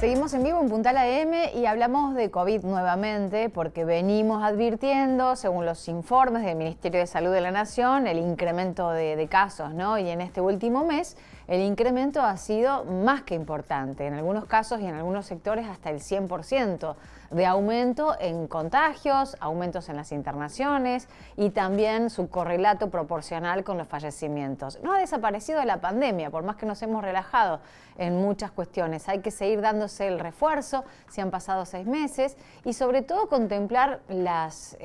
Seguimos en vivo en Puntal AM y hablamos de COVID nuevamente porque venimos advirtiendo, según los informes del Ministerio de Salud de la Nación, el incremento de casos, ¿no? Y en este último mes el incremento ha sido más que importante. En algunos casos y en algunos sectores hasta el 100% de aumento en contagios, aumentos en las internaciones y también su correlato proporcional con los fallecimientos. No ha desaparecido la pandemia, por más que nos hemos relajado en muchas cuestiones. Hay que seguir dándose el refuerzo, si han pasado 6 meses, y sobre todo contemplar las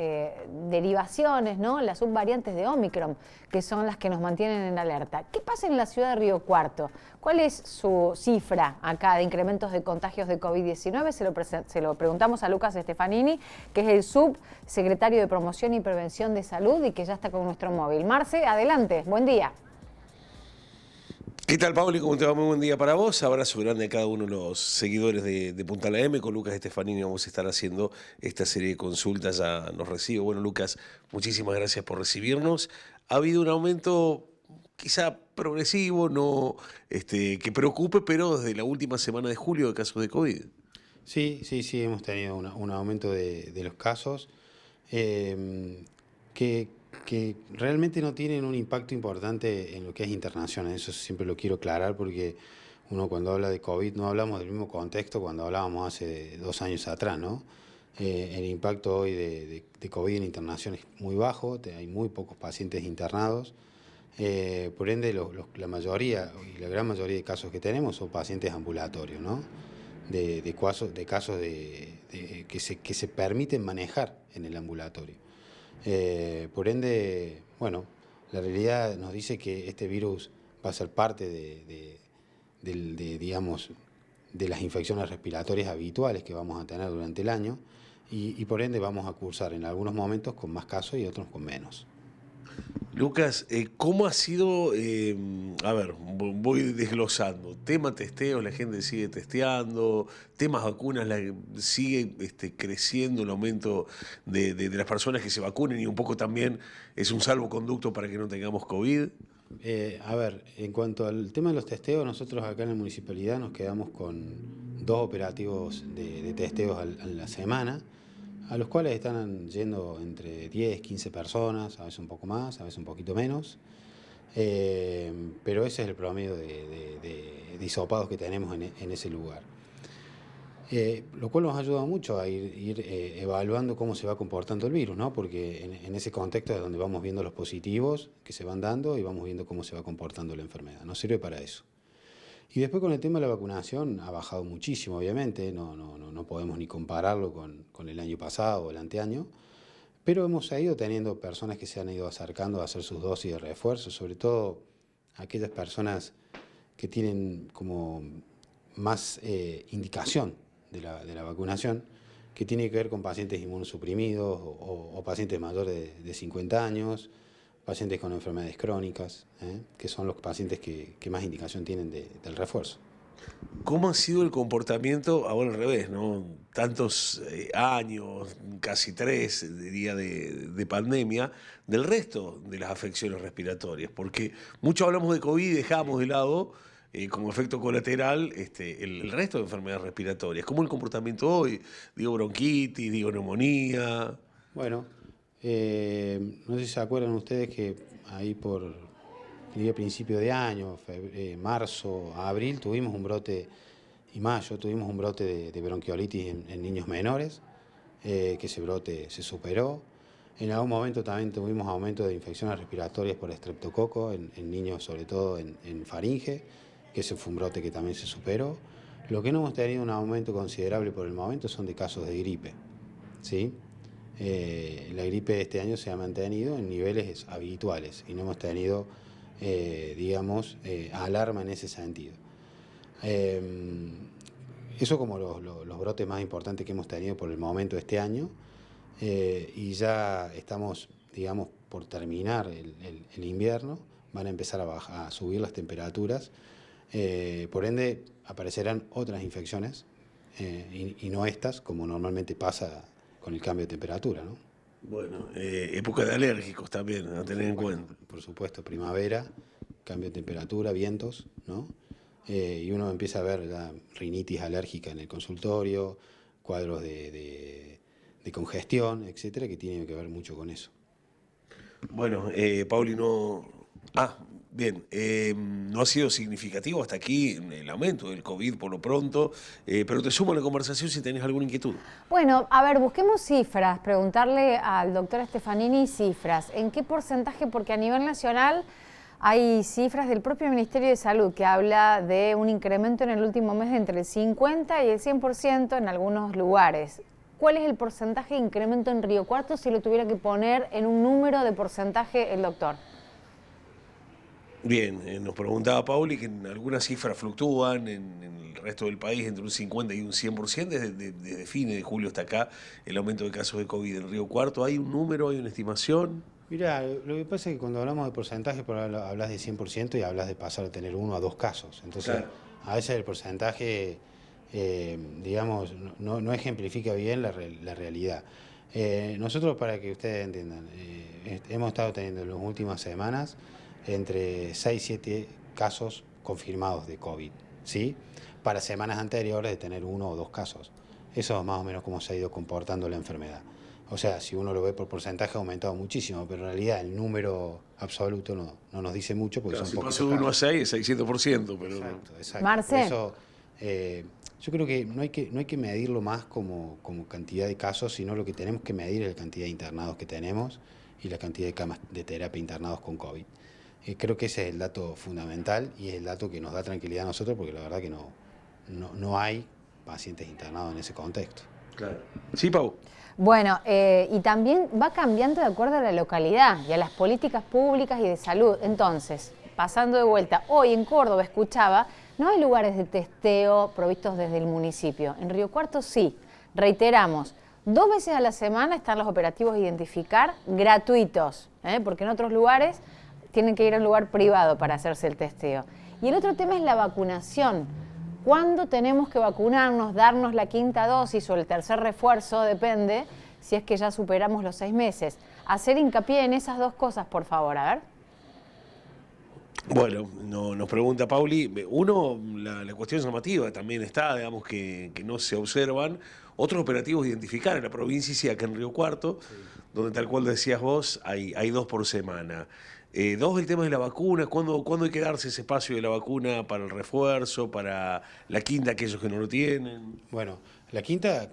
derivaciones, ¿no? Las subvariantes de Omicron, que son las que nos mantienen en alerta. ¿Qué pasa en la ciudad de Río Cuarto? ¿Cuál es su cifra acá de incrementos de contagios de COVID-19? Se lo preguntamos a Lucas Stefanini, que es el subsecretario de Promoción y Prevención de Salud y que ya está con nuestro móvil. Marce, adelante, buen día. ¿Qué tal, Pauli? ¿Cómo te va? Muy buen día para vos. Abrazo grande a cada uno de los seguidores de Puntal AM. Con Lucas Stefanini vamos a estar haciendo esta serie de consultas. Ya nos recibe. Bueno, Lucas, muchísimas gracias por recibirnos. Ha habido un aumento quizá progresivo, no que preocupe, pero desde la última semana de julio de casos de COVID. Sí, hemos tenido un aumento de los casos que realmente no tienen un impacto importante en lo que es internacional. Eso siempre lo quiero aclarar porque uno cuando habla de COVID no hablamos del mismo contexto cuando hablábamos hace 2 años atrás, ¿no? El impacto hoy de COVID en internación es muy bajo, hay muy pocos pacientes internados. Por ende, la mayoría y la gran mayoría de casos que tenemos son pacientes ambulatorios, ¿no? De casos que se permiten manejar en el ambulatorio. Por ende, bueno, la realidad nos dice que este virus va a ser parte digamos, de las infecciones respiratorias habituales que vamos a tener durante el año y por ende vamos a cursar en algunos momentos con más casos y otros con menos. Lucas, ¿cómo ha sido? A ver, voy desglosando. Tema testeo, la gente sigue testeando. Temas vacunas, sigue creciendo el aumento de las personas que se vacunen y un poco también es un salvoconducto para que no tengamos COVID. A ver, en cuanto al tema de los testeos, nosotros acá en la municipalidad nos quedamos con 2 operativos de testeos a la semana, a los cuales están yendo entre 10, 15 personas, a veces un poco más, a veces un poquito menos, pero ese es el promedio de hisopados que tenemos en ese lugar. Lo cual nos ayuda mucho a ir evaluando cómo se va comportando el virus, ¿no? Porque en ese contexto es donde vamos viendo los positivos que se van dando y vamos viendo cómo se va comportando la enfermedad. Nos sirve para eso. Y después con el tema de la vacunación ha bajado muchísimo, obviamente, no podemos ni compararlo con el año pasado o el anteaño, pero hemos ido teniendo personas que se han ido acercando a hacer sus dosis de refuerzo, sobre todo aquellas personas que tienen como más indicación de la vacunación, que tiene que ver con pacientes inmunosuprimidos o pacientes mayores de 50 años, pacientes con enfermedades crónicas, que son los pacientes que más indicación tienen del refuerzo. ¿Cómo ha sido el comportamiento, ahora al revés, ¿no? Tantos años, casi 3, diría, de pandemia, del resto de las afecciones respiratorias? Porque mucho hablamos de COVID y dejamos de lado, como efecto colateral, el resto de enfermedades respiratorias. ¿Cómo el comportamiento hoy? Digo bronquitis, digo neumonía. Bueno, no sé si se acuerdan ustedes que ahí por principio de año, marzo, abril, tuvimos un brote, y mayo, tuvimos un brote de bronquiolitis en niños menores, que ese brote se superó. En algún momento también tuvimos aumento de infecciones respiratorias por estreptococo en niños, sobre todo en faringe, que ese fue un brote que también se superó. Lo que no hemos tenido un aumento considerable por el momento son de casos de gripe, ¿sí? La gripe de este año se ha mantenido en niveles habituales y no hemos tenido, digamos, alarma en ese sentido. Eso como los brotes más importantes que hemos tenido por el momento este año, y ya estamos, digamos, por terminar el invierno, van a empezar a subir las temperaturas, por ende aparecerán otras infecciones y no estas, como normalmente pasa con el cambio de temperatura, ¿no? Bueno, época de alérgicos también, a tener en cuenta. Por supuesto, primavera, cambio de temperatura, vientos, ¿no? y uno empieza a ver ya rinitis alérgica en el consultorio, cuadros de congestión, etcétera, que tienen que ver mucho con eso. Bueno, Pauli, no... bien, no ha sido significativo hasta aquí el aumento del COVID por lo pronto, pero te sumo a la conversación si tenés alguna inquietud. Bueno, a ver, busquemos cifras, preguntarle al doctor Stefanini cifras. ¿En qué porcentaje? Porque a nivel nacional hay cifras del propio Ministerio de Salud que habla de un incremento en el último mes de entre el 50 y el 100% en algunos lugares. ¿Cuál es el porcentaje de incremento en Río Cuarto si lo tuviera que poner en un número de porcentaje el doctor? Bien, nos preguntaba Pauli que en algunas cifras fluctúan, en el resto del país entre un 50 y un 100%, desde fines de julio hasta acá, el aumento de casos de COVID en Río Cuarto. ¿Hay un número, hay una estimación? Mirá, lo que pasa es que cuando hablamos de porcentaje, hablas de 100% y hablas de pasar a tener 1 a 2 casos. Entonces, claro, a veces el porcentaje, digamos, no ejemplifica bien la realidad. Nosotros, para que ustedes entiendan, hemos estado teniendo en las últimas semanas entre 6 y 7 casos confirmados de COVID, ¿sí? Para semanas anteriores de tener 1 o 2 casos. Eso es más o menos cómo se ha ido comportando la enfermedad. O sea, si uno lo ve por porcentaje ha aumentado muchísimo, pero en realidad el número absoluto no nos dice mucho porque claro, son pocos. Si pasó de 1 a 6 es 600%, pero... Exacto. Marce. Por eso, yo creo que no hay que medirlo más como cantidad de casos, sino lo que tenemos que medir es la cantidad de internados que tenemos y la cantidad de camas de terapia internados con COVID. Creo que ese es el dato fundamental y es el dato que nos da tranquilidad a nosotros porque la verdad que no hay pacientes internados en ese contexto. Claro. Sí, Pau. Bueno, y también va cambiando de acuerdo a la localidad y a las políticas públicas y de salud. Entonces, pasando de vuelta, hoy en Córdoba escuchaba, no hay lugares de testeo provistos desde el municipio. En Río Cuarto sí. Reiteramos, 2 veces a la semana están los operativos de identificar gratuitos, porque en otros lugares tienen que ir a un lugar privado para hacerse el testeo. Y el otro tema es la vacunación. ¿Cuándo tenemos que vacunarnos, darnos la 5ª dosis o el tercer refuerzo? Depende si es que ya superamos los 6 meses. Hacer hincapié en esas 2 cosas, por favor, a ver. Bueno, nos pregunta Pauli, uno, la cuestión llamativa también está, digamos, que no se observan otros operativos de identificar en la provincia y sí, acá en Río Cuarto, sí, donde tal cual decías vos, hay 2 por semana. 2, el tema de la vacuna, ¿cuándo hay que darse ese espacio de la vacuna para el refuerzo, para la 5ª, aquellos que no lo tienen? Bueno, la 5ª,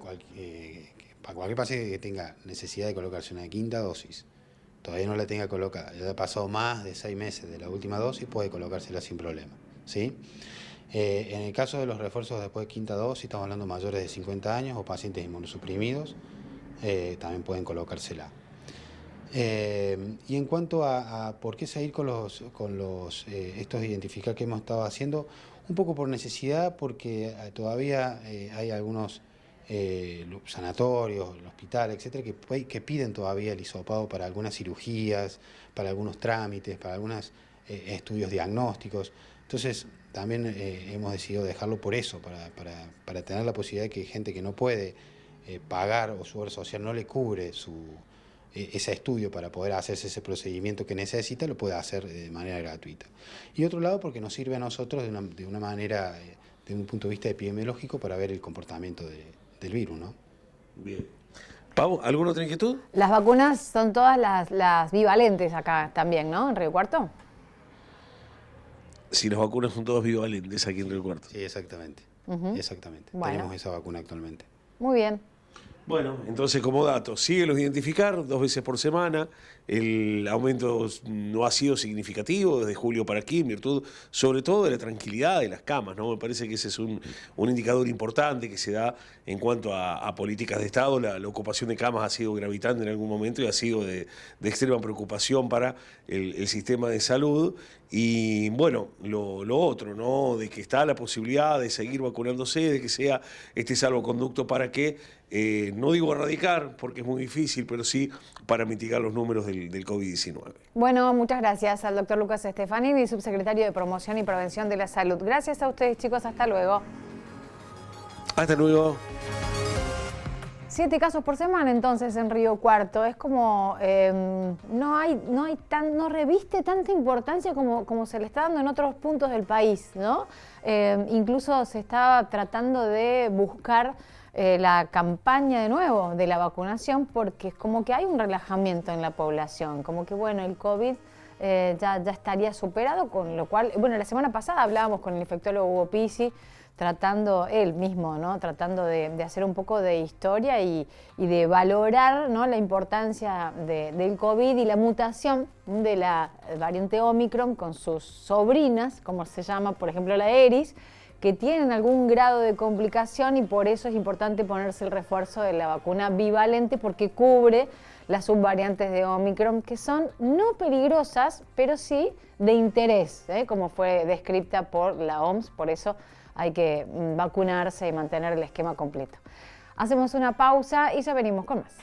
para cualquier paciente que tenga necesidad de colocarse una 5ª dosis, todavía no la tenga colocada, ya ha pasado más de 6 meses de la última dosis, puede colocársela sin problema, ¿sí? En el caso de los refuerzos después de 5ª dosis, estamos hablando de mayores de 50 años o pacientes inmunosuprimidos, también pueden colocársela. Y en cuanto a por qué seguir con estos de identificar que hemos estado haciendo, un poco por necesidad, porque todavía hay algunos sanatorios, hospitales, etcétera, que piden todavía el hisopado para algunas cirugías, para algunos trámites, para algunos estudios diagnósticos. Entonces, también hemos decidido dejarlo por eso, para tener la posibilidad de que gente que no puede pagar o su obra social no le cubre ese estudio para poder hacerse ese procedimiento que necesita, lo puede hacer de manera gratuita. Y otro lado, porque nos sirve a nosotros de una manera, de un punto de vista epidemiológico, para ver el comportamiento del virus, ¿no? Bien. Pau, ¿alguna otra inquietud? Las vacunas son todas las bivalentes acá también, ¿no? En Río Cuarto. Sí, las vacunas son todas bivalentes aquí en Río Cuarto. Sí, exactamente. Exactamente. Bueno. Tenemos esa vacuna actualmente. Muy bien. Bueno, entonces como dato, síguelos identificar 2 veces por semana. El aumento no ha sido significativo desde julio para aquí, en virtud sobre todo de la tranquilidad de las camas, ¿no? Me parece que ese es un indicador importante que se da en cuanto a políticas de Estado. La ocupación de camas ha sido gravitante en algún momento y ha sido de extrema preocupación para el sistema de salud. Y bueno, lo otro, ¿no? De que está la posibilidad de seguir vacunándose, de que sea este salvoconducto para que, no digo erradicar, porque es muy difícil, pero sí para mitigar los números del COVID-19. Bueno, muchas gracias al doctor Lucas Stefanini, subsecretario de Promoción y Prevención de la Salud. Gracias a ustedes, chicos. Hasta luego. Hasta luego. 7 casos por semana entonces en Río Cuarto. Es como, no reviste tanta importancia como se le está dando en otros puntos del país, ¿no? Incluso se estaba tratando de buscar la campaña de nuevo de la vacunación, porque es como que hay un relajamiento en la población, como que bueno, el COVID ya estaría superado, con lo cual, bueno, la semana pasada hablábamos con el infectólogo Hugo Pizzi, tratando él mismo, ¿no? Tratando de hacer un poco de historia y de valorar, ¿no?, la importancia del COVID y la mutación de la variante Omicron con sus sobrinas, como se llama, por ejemplo, la Eris, que tienen algún grado de complicación, y por eso es importante ponerse el refuerzo de la vacuna bivalente, porque cubre las subvariantes de Omicron, que son no peligrosas, pero sí de interés, como fue descrita por la OMS. Por eso hay que vacunarse y mantener el esquema completo. Hacemos una pausa y ya venimos con más.